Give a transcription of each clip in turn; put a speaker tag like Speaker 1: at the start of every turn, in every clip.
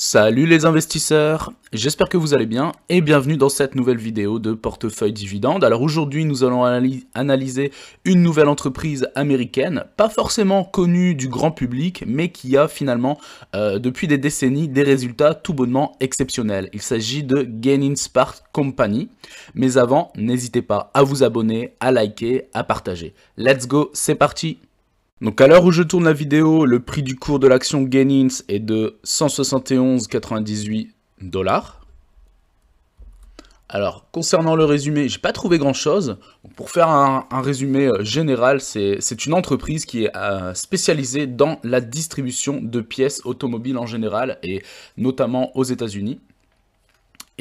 Speaker 1: Salut les investisseurs, j'espère que vous allez bien et bienvenue dans cette nouvelle vidéo de Portefeuille Dividende. Alors aujourd'hui nous allons analyser une nouvelle entreprise américaine, pas forcément connue du grand public, mais qui a finalement depuis des décennies des résultats tout bonnement exceptionnels. Il s'agit de Genin Spark Company, mais avant n'hésitez pas à vous abonner, à liker, à partager. Let's go, c'est parti! Donc à l'heure où je tourne la vidéo, le prix du cours de l'action Genins est de 171,98 $. Alors concernant le résumé, j'ai pas trouvé grand chose. Pour faire un résumé général, c'est une entreprise qui est spécialisée dans la distribution de pièces automobiles en général et notamment aux États-Unis.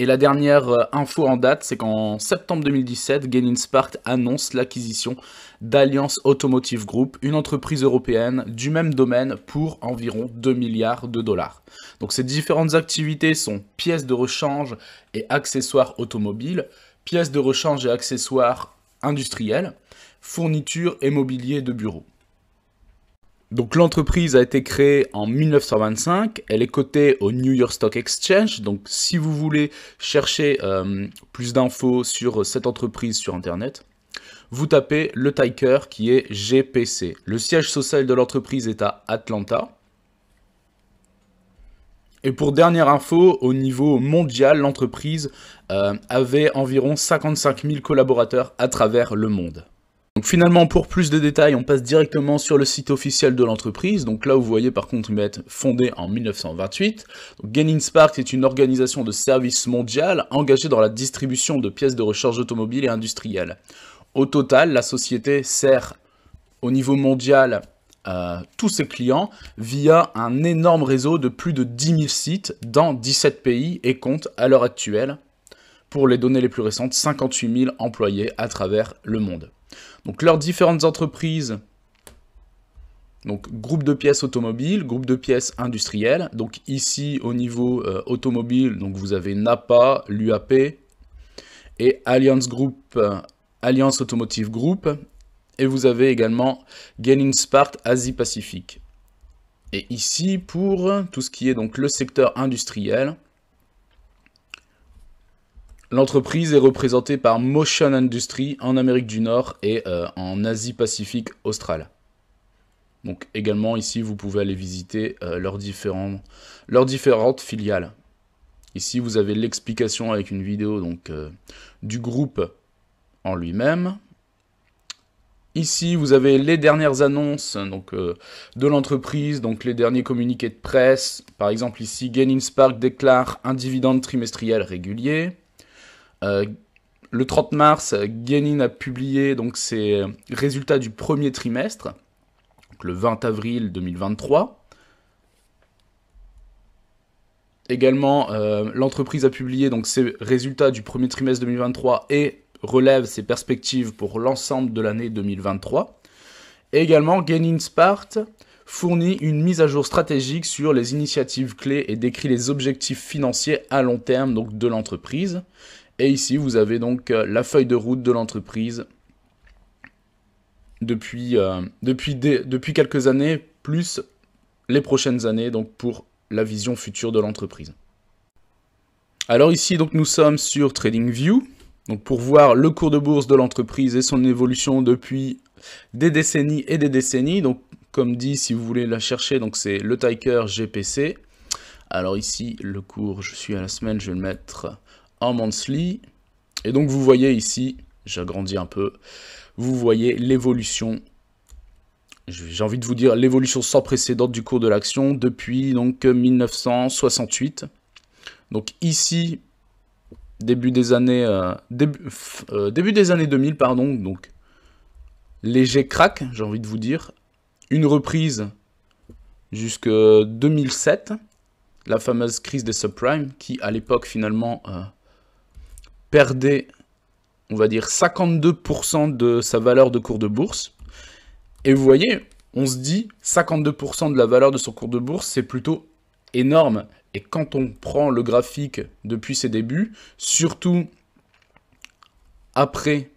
Speaker 1: Et la dernière info en date, c'est qu'en septembre 2017, Genin Spark annonce l'acquisition d'Alliance Automotive Group, une entreprise européenne du même domaine pour environ 2 milliards de dollars. Donc ces différentes activités sont pièces de rechange et accessoires automobiles, pièces de rechange et accessoires industriels, fournitures et mobilier de bureau. Donc l'entreprise a été créée en 1925, elle est cotée au New York Stock Exchange, donc si vous voulez chercher plus d'infos sur cette entreprise sur internet, vous tapez le ticker qui est GPC. Le siège social de l'entreprise est à Atlanta. Et pour dernière info, au niveau mondial, l'entreprise avait environ 55 000 collaborateurs à travers le monde. Donc finalement, pour plus de détails, on passe directement sur le site officiel de l'entreprise. Donc là, vous voyez par contre, ils mettent fondée en 1928. Genin Spark est une organisation de services mondiale engagée dans la distribution de pièces de rechange automobile et industrielle. Au total, la société sert au niveau mondial tous ses clients via un énorme réseau de plus de 10 000 sites dans 17 pays et compte à l'heure actuelle, pour les données les plus récentes, 58 000 employés à travers le monde. Donc leurs différentes entreprises, donc groupe de pièces automobiles, groupe de pièces industrielles. Donc ici au niveau automobile, donc vous avez NAPA, l'UAP et Alliance Automotive Group. Et vous avez également Genin Spark Asie Pacifique. Et ici pour tout ce qui est donc le secteur industriel, l'entreprise est représentée par Motion Industries en Amérique du Nord et en Asie-Pacifique australe. Donc également ici, vous pouvez aller visiter leurs différentes filiales. Ici, vous avez l'explication avec une vidéo donc, du groupe en lui-même. Ici, vous avez les dernières annonces donc, de l'entreprise, donc les derniers communiqués de presse. Par exemple, ici, Genin Spark déclare un dividende trimestriel régulier. Le 30 mars, Genin a publié donc, ses résultats du premier trimestre, donc le 20 avril 2023. Également, l'entreprise a publié donc, ses résultats du premier trimestre 2023 et relève ses perspectives pour l'ensemble de l'année 2023. Et également, Genin Spark fournit une mise à jour stratégique sur les initiatives clés et décrit les objectifs financiers à long terme donc, de l'entreprise. Et ici, vous avez donc la feuille de route de l'entreprise depuis quelques années, plus les prochaines années, donc pour la vision future de l'entreprise. Alors ici, donc, nous sommes sur TradingView, donc pour voir le cours de bourse de l'entreprise et son évolution depuis des décennies et des décennies. Donc, comme dit, si vous voulez la chercher, donc c'est le ticker GPC. Alors ici, le cours, je suis à la semaine, je vais le mettre en monthly, et donc vous voyez ici, j'agrandis un peu, vous voyez l'évolution, j'ai envie de vous dire l'évolution sans précédent du cours de l'action depuis donc 1968. Donc ici, début des années 2000, pardon, donc léger crack, j'ai envie de vous dire, une reprise jusque 2007, la fameuse crise des subprimes, qui à l'époque finalement perdait, on va dire, 52% de sa valeur de cours de bourse. Et vous voyez, on se dit, 52% de la valeur de son cours de bourse, c'est plutôt énorme. Et quand on prend le graphique depuis ses débuts, surtout après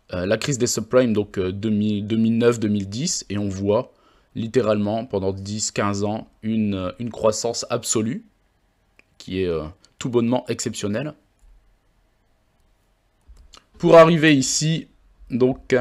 Speaker 1: la crise des subprimes, donc 2009-2010, et on voit littéralement pendant 10-15 ans une croissance absolue qui est tout bonnement exceptionnelle. Pour arriver ici, donc,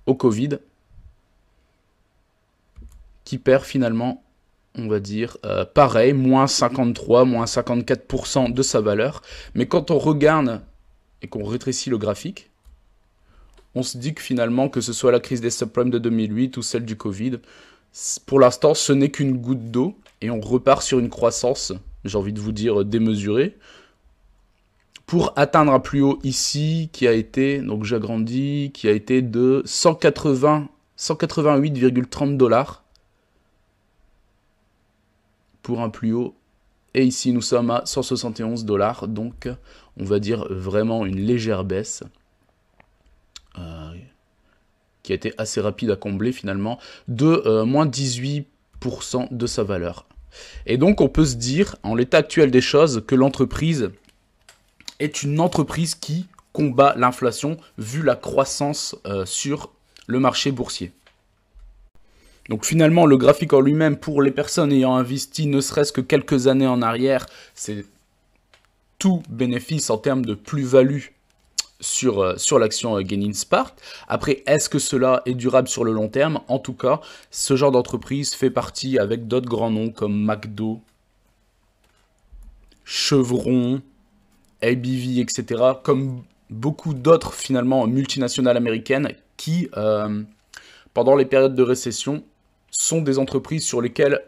Speaker 1: au Covid, qui perd finalement, on va dire, pareil, moins 53, moins 54% de sa valeur. Mais quand on regarde et qu'on rétrécit le graphique, on se dit que finalement, que ce soit la crise des subprimes de 2008 ou celle du Covid, pour l'instant, ce n'est qu'une goutte d'eau et on repart sur une croissance, j'ai envie de vous dire, démesurée, pour atteindre un plus haut ici qui a été, donc j'agrandis, qui a été de 188,30 $ pour un plus haut. Et ici, nous sommes à 171 $, donc on va dire vraiment une légère baisse qui a été assez rapide à combler finalement, de moins 18% de sa valeur. Et donc on peut se dire, en l'état actuel des choses, que l'entreprise est une entreprise qui combat l'inflation vu la croissance sur le marché boursier. Donc finalement, le graphique en lui-même, pour les personnes ayant investi ne serait-ce que quelques années en arrière, c'est tout bénéfice en termes de plus-value sur l'action Geninspark. Après, est-ce que cela est durable sur le long terme? En tout cas, ce genre d'entreprise fait partie avec d'autres grands noms comme McDo, Chevron, ABV, etc., comme beaucoup d'autres finalement multinationales américaines qui, pendant les périodes de récession, sont des entreprises sur lesquelles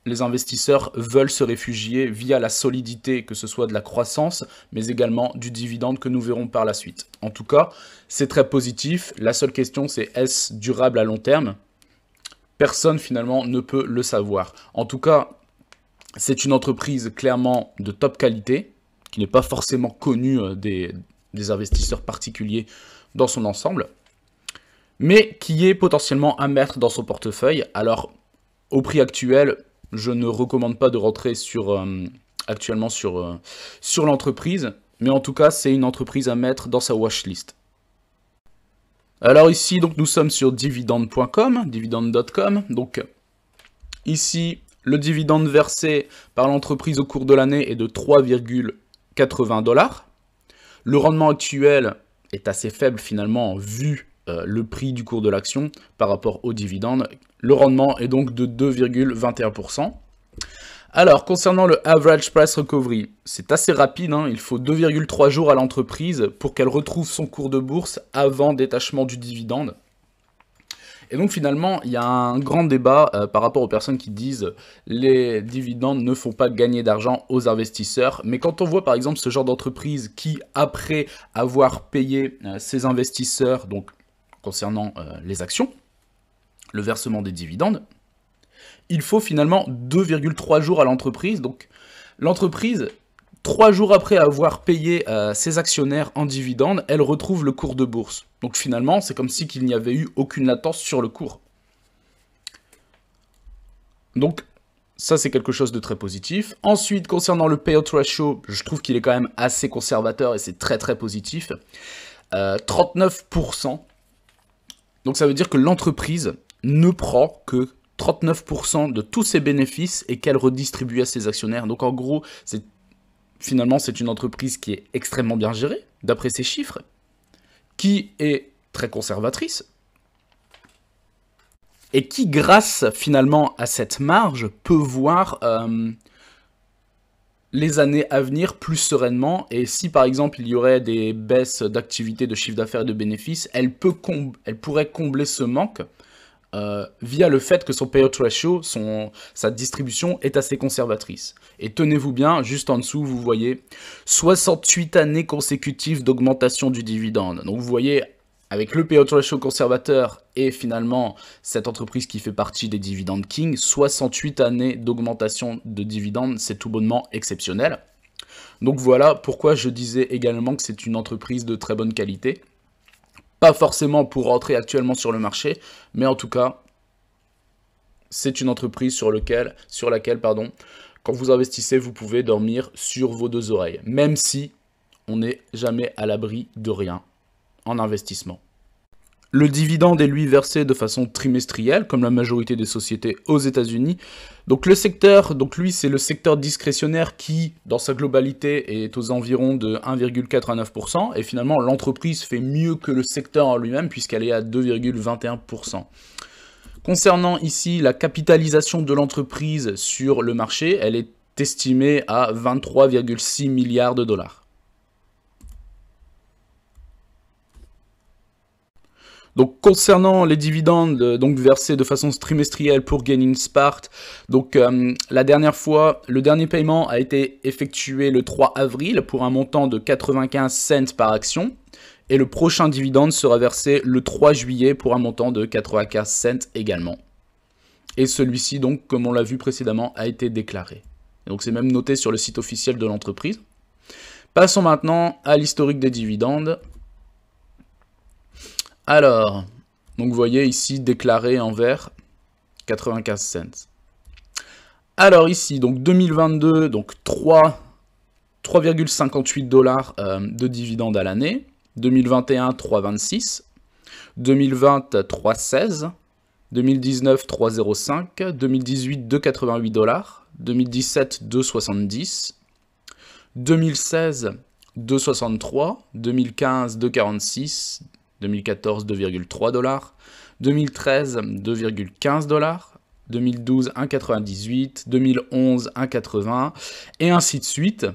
Speaker 1: les investisseurs veulent se réfugier via la solidité, que ce soit de la croissance, mais également du dividende que nous verrons par la suite. En tout cas, c'est très positif. La seule question, c'est est-ce durable à long terme? Personne finalement ne peut le savoir. En tout cas, c'est une entreprise clairement de top qualité, qui n'est pas forcément connue des investisseurs particuliers dans son ensemble, mais qui est potentiellement à mettre dans son portefeuille. Alors, au prix actuel, je ne recommande pas de rentrer actuellement sur l'entreprise, mais en tout cas, c'est une entreprise à mettre dans sa watchlist. Alors ici, donc, nous sommes sur dividende.com, dividende.com. Donc ici, le dividende versé par l'entreprise au cours de l'année est de 3,80 $. Le rendement actuel est assez faible finalement vu le prix du cours de l'action par rapport au dividende. Le rendement est donc de 2,21%. Alors, concernant le average price recovery, c'est assez rapide, hein, il faut 2,3 jours à l'entreprise pour qu'elle retrouve son cours de bourse avant détachement du dividende. Et donc finalement, il y a un grand débat par rapport aux personnes qui disent les dividendes ne font pas gagner d'argent aux investisseurs. Mais quand on voit par exemple ce genre d'entreprise qui, après avoir payé ses investisseurs, donc concernant les actions, le versement des dividendes, il faut finalement 2,3 jours à l'entreprise. Donc l'entreprise, 3 jours après avoir payé ses actionnaires en dividendes, elle retrouve le cours de bourse. Donc finalement, c'est comme si qu'il n'y avait eu aucune latence sur le cours. Donc ça, c'est quelque chose de très positif. Ensuite, concernant le payout ratio, je trouve qu'il est quand même assez conservateur et c'est très très positif. 39%. Donc ça veut dire que l'entreprise ne prend que 39% de tous ses bénéfices et qu'elle redistribue à ses actionnaires. Donc en gros, finalement, c'est une entreprise qui est extrêmement bien gérée, d'après ses chiffres, qui est très conservatrice, et qui, grâce finalement à cette marge, peut voir les années à venir plus sereinement. Et si par exemple il y aurait des baisses d'activité, de chiffre d'affaires et de bénéfices, elle pourrait combler ce manque via le fait que son payout ratio, sa distribution est assez conservatrice. Et tenez-vous bien, juste en dessous, vous voyez 68 années consécutives d'augmentation du dividende. Donc vous voyez, avec le payout ratio conservateur et finalement cette entreprise qui fait partie des dividendes king, 68 années d'augmentation de dividendes, c'est tout bonnement exceptionnel. Donc voilà pourquoi je disais également que c'est une entreprise de très bonne qualité. Pas forcément pour rentrer actuellement sur le marché, mais en tout cas, c'est une entreprise sur laquelle, quand vous investissez, vous pouvez dormir sur vos deux oreilles, même si on n'est jamais à l'abri de rien en investissement. Le dividende est lui versé de façon trimestrielle, comme la majorité des sociétés aux États-Unis. Donc le secteur, donc lui c'est le secteur discrétionnaire qui, dans sa globalité, est aux environs de 1,89%. Et finalement l'entreprise fait mieux que le secteur en lui-même puisqu'elle est à 2,21%. Concernant ici la capitalisation de l'entreprise sur le marché, elle est estimée à 23,6 milliards de dollars. Donc concernant les dividendes donc versés de façon trimestrielle pour Genin Spark, donc la dernière fois, le dernier paiement a été effectué le 3 avril pour un montant de 95 cents par action. Et le prochain dividende sera versé le 3 juillet pour un montant de 95 cents également. Et celui-ci, donc, comme on l'a vu précédemment, a été déclaré. Et donc c'est même noté sur le site officiel de l'entreprise. Passons maintenant à l'historique des dividendes. Alors, donc vous voyez ici déclaré en vert 95 cents. Alors ici, donc 2022, donc 3,58 dollars de dividendes à l'année. 2021, 3,26. 2020, 3,16. 2019, 3,05. 2018, 2,88 dollars. 2017, 2,70. 2016, 2,63. 2015, 2,46. 2014, 2,3 dollars. 2013, 2,15 dollars. 2012, 1,98. 2011, 1,80. Et ainsi de suite.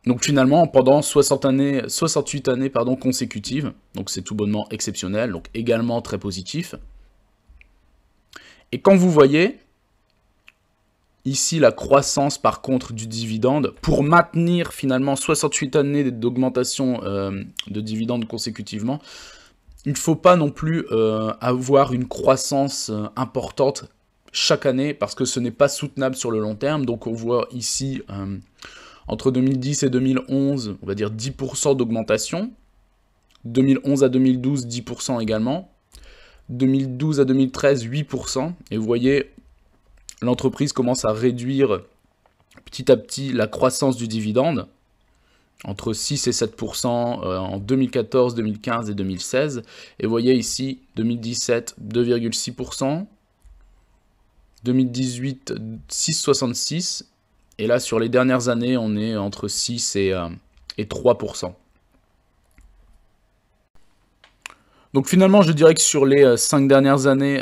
Speaker 1: Donc finalement, pendant 68 années consécutives, donc c'est tout bonnement exceptionnel, donc également très positif. Et quand vous voyez, ici la croissance par contre du dividende, pour maintenir finalement 68 années d'augmentation de dividendes consécutivement, il ne faut pas non plus avoir une croissance importante chaque année, parce que ce n'est pas soutenable sur le long terme. Donc on voit ici... entre 2010 et 2011, on va dire 10% d'augmentation. 2011 à 2012, 10% également. 2012 à 2013, 8%. Et vous voyez, l'entreprise commence à réduire petit à petit la croissance du dividende. Entre 6 et 7% en 2014, 2015 et 2016. Et vous voyez ici, 2017, 2,6%. 2018, 6,66%. Et là, sur les dernières années, on est entre 6 et 3%. Donc finalement, je dirais que sur les 5 dernières années,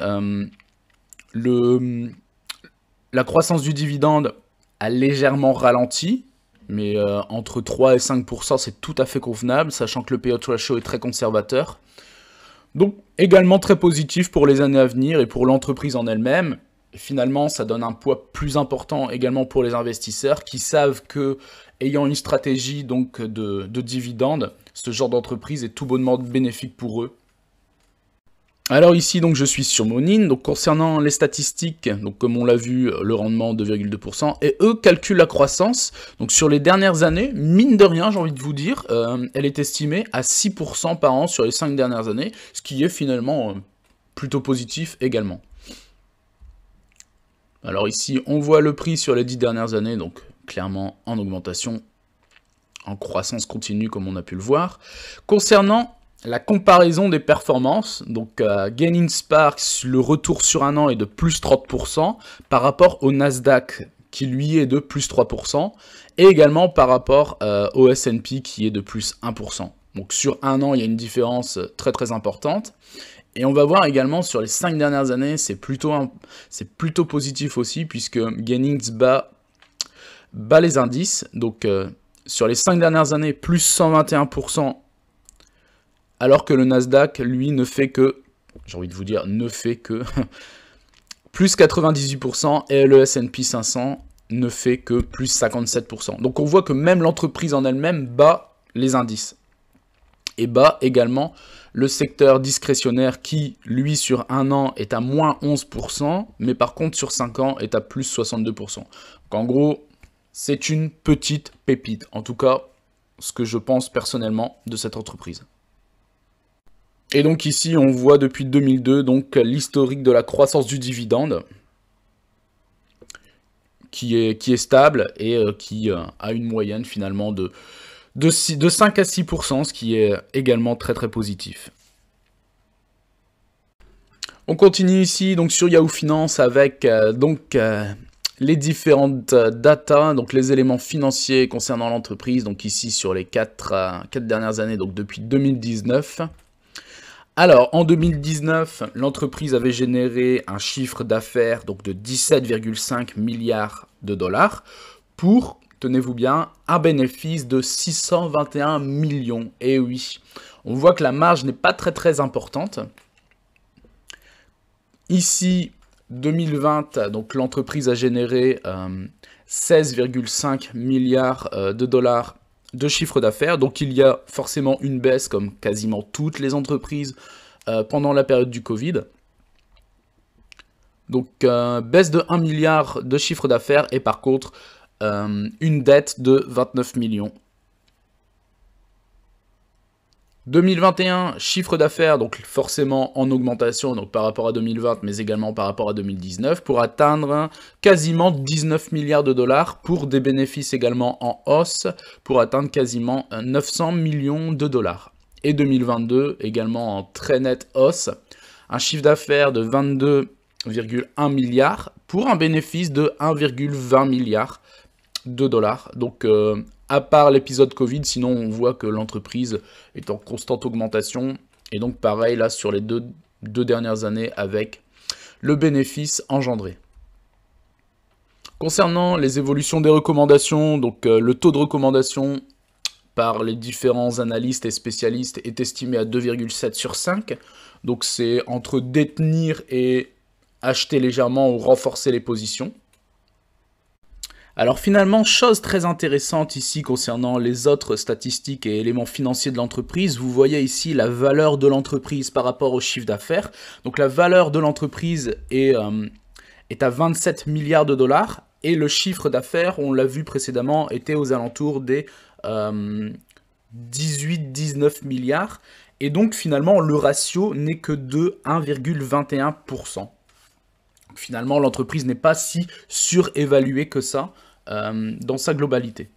Speaker 1: la croissance du dividende a légèrement ralenti. Mais entre 3 et 5%, c'est tout à fait convenable, sachant que le payout ratio est très conservateur. Donc également très positif pour les années à venir et pour l'entreprise en elle-même. Et finalement, ça donne un poids plus important également pour les investisseurs qui savent que, ayant une stratégie donc de dividendes, ce genre d'entreprise est tout bonnement bénéfique pour eux. Alors ici, donc, je suis sur Monin. Donc concernant les statistiques, donc comme on l'a vu, le rendement 2,2%, et eux calculent la croissance. Donc sur les dernières années, mine de rien, j'ai envie de vous dire, elle est estimée à 6% par an sur les 5 dernières années, ce qui est finalement plutôt positif également. Alors ici, on voit le prix sur les 10 dernières années, donc clairement en augmentation, en croissance continue comme on a pu le voir. Concernant la comparaison des performances, donc Genin Spark, le retour sur un an est de plus 30% par rapport au Nasdaq qui lui est de plus 3%, et également par rapport au S&P qui est de plus 1%. Donc sur un an, il y a une différence très très importante. Et on va voir également sur les 5 dernières années, c'est plutôt positif aussi, puisque Genin bat les indices. Donc sur les 5 dernières années, plus 121%, alors que le Nasdaq, lui, ne fait que, j'ai envie de vous dire, ne fait que plus 98%, et le S&P 500 ne fait que plus 57%. Donc on voit que même l'entreprise en elle-même bat les indices. Et bat également le secteur discrétionnaire qui, lui, sur un an, est à moins 11%, mais par contre, sur 5 ans, est à plus 62%. Donc, en gros, c'est une petite pépite. En tout cas, ce que je pense personnellement de cette entreprise. Et donc ici, on voit depuis 2002 donc l'historique de la croissance du dividende, qui est stable et qui a une moyenne finalement de 5 à 6%, ce qui est également très très positif. On continue ici donc sur Yahoo Finance avec les différentes datas, donc les éléments financiers concernant l'entreprise, donc ici sur les 4 dernières années, donc depuis 2019. Alors, en 2019, l'entreprise avait généré un chiffre d'affaires donc de 17,5 milliards de dollars pour, tenez-vous bien, un bénéfice de 621 millions. Et oui, on voit que la marge n'est pas très importante. Ici, 2020, donc l'entreprise a généré 16,5 milliards de dollars de chiffre d'affaires. Donc il y a forcément une baisse, comme quasiment toutes les entreprises pendant la période du Covid. Donc baisse de 1 milliard de chiffre d'affaires et par contre une dette de 29 millions. 2021, chiffre d'affaires, donc forcément en augmentation donc par rapport à 2020, mais également par rapport à 2019, pour atteindre quasiment 19 milliards de dollars, pour des bénéfices également en hausse, pour atteindre quasiment 900 millions de dollars. Et 2022, également en très nette hausse, un chiffre d'affaires de 22,1 milliards, pour un bénéfice de 1,20 milliard de dollars. Donc à part l'épisode Covid, sinon on voit que l'entreprise est en constante augmentation. Et donc pareil là sur les deux dernières années avec le bénéfice engendré. Concernant les évolutions des recommandations, donc le taux de recommandation par les différents analystes et spécialistes est estimé à 2,7 sur 5. Donc c'est entre détenir et acheter légèrement ou renforcer les positions. Alors finalement, chose très intéressante ici concernant les autres statistiques et éléments financiers de l'entreprise, vous voyez ici la valeur de l'entreprise par rapport au chiffre d'affaires. Donc la valeur de l'entreprise est à 27 milliards de dollars et le chiffre d'affaires, on l'a vu précédemment, était aux alentours des 18-19 milliards. Et donc finalement, le ratio n'est que de 1,21%. Finalement, l'entreprise n'est pas si surévaluée que ça dans sa globalité.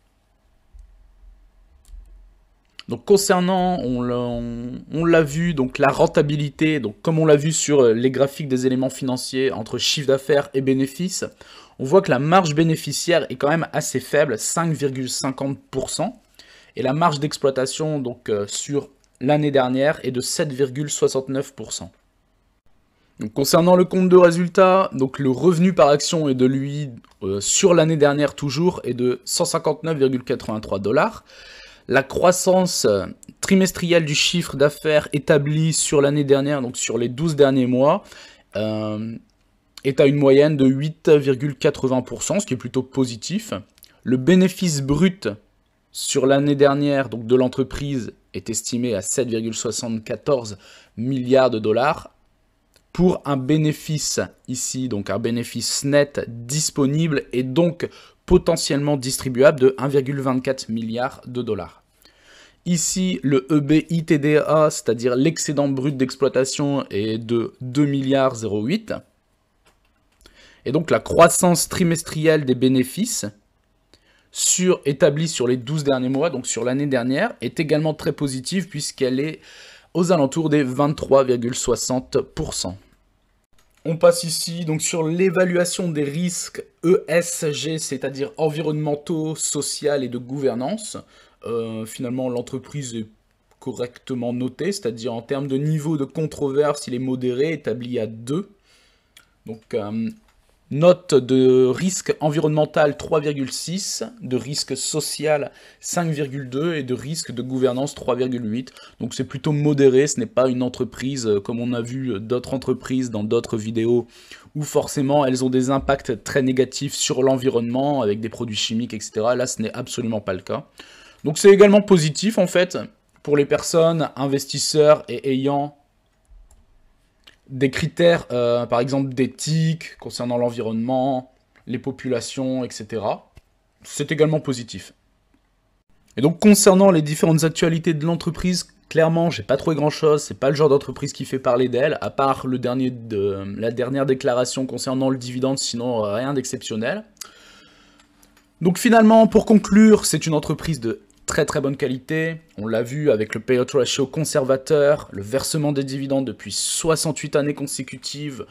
Speaker 1: Donc concernant, on l'a vu, donc la rentabilité, donc comme on l'a vu sur les graphiques des éléments financiers entre chiffre d'affaires et bénéfices, on voit que la marge bénéficiaire est quand même assez faible, 5,50%, et la marge d'exploitation donc sur l'année dernière est de 7,69%. Donc, concernant le compte de résultat, donc le revenu par action est de lui, sur l'année dernière toujours, est de 159,83 $. La croissance trimestrielle du chiffre d'affaires établi sur l'année dernière, donc sur les 12 derniers mois, est à une moyenne de 8,80%, ce qui est plutôt positif. Le bénéfice brut sur l'année dernière donc de l'entreprise est estimé à 7,74 milliards de dollars. Pour un bénéfice ici, donc un bénéfice net disponible et donc potentiellement distribuable de 1,24 milliard de dollars. Ici, le EBITDA, c'est-à-dire l'excédent brut d'exploitation, est de 2 milliards 08. Et donc la croissance trimestrielle des bénéfices établie sur les 12 derniers mois, donc sur l'année dernière, est également très positive puisqu'elle est aux alentours des 23,60%. On passe ici donc sur l'évaluation des risques ESG, c'est-à-dire environnementaux, sociaux et de gouvernance. Finalement, l'entreprise est correctement notée, c'est-à-dire en termes de niveau de controverse, il est modéré, établi à 2. Donc, note de risque environnemental 3,6, de risque social 5,2 et de risque de gouvernance 3,8. Donc c'est plutôt modéré, ce n'est pas une entreprise comme on a vu d'autres entreprises dans d'autres vidéos où forcément elles ont des impacts très négatifs sur l'environnement avec des produits chimiques, etc. Là ce n'est absolument pas le cas. Donc c'est également positif en fait pour les personnes, investisseurs et ayant des critères, par exemple d'éthique, concernant l'environnement, les populations, etc. C'est également positif. Et donc, concernant les différentes actualités de l'entreprise, clairement, j'ai pas trouvé grand-chose. C'est pas le genre d'entreprise qui fait parler d'elle, à part la dernière déclaration concernant le dividende, sinon rien d'exceptionnel. Donc finalement, pour conclure, c'est une entreprise de très très bonne qualité. On l'a vu avec le payout ratio conservateur, le versement des dividendes depuis 68 années consécutives.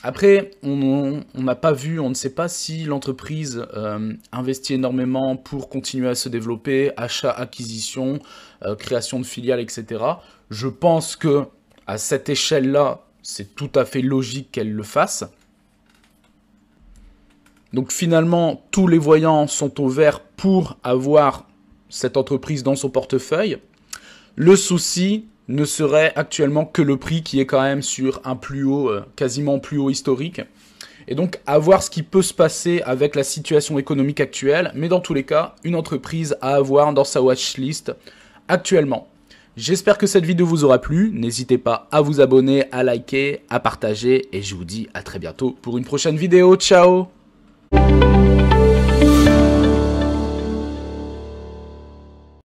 Speaker 1: Après, on n'a pas vu, on ne sait pas si l'entreprise investit énormément pour continuer à se développer, achat, acquisition, création de filiales, etc. Je pense que à cette échelle-là, c'est tout à fait logique qu'elle le fasse. Donc finalement, tous les voyants sont au vert pour avoir cette entreprise dans son portefeuille. Le souci ne serait actuellement que le prix qui est quand même sur un plus haut, quasiment plus haut historique. Et donc à voir ce qui peut se passer avec la situation économique actuelle, mais dans tous les cas, une entreprise à avoir dans sa watchlist actuellement. J'espère que cette vidéo vous aura plu, n'hésitez pas à vous abonner, à liker, à partager, et je vous dis à très bientôt pour une prochaine vidéo, ciao!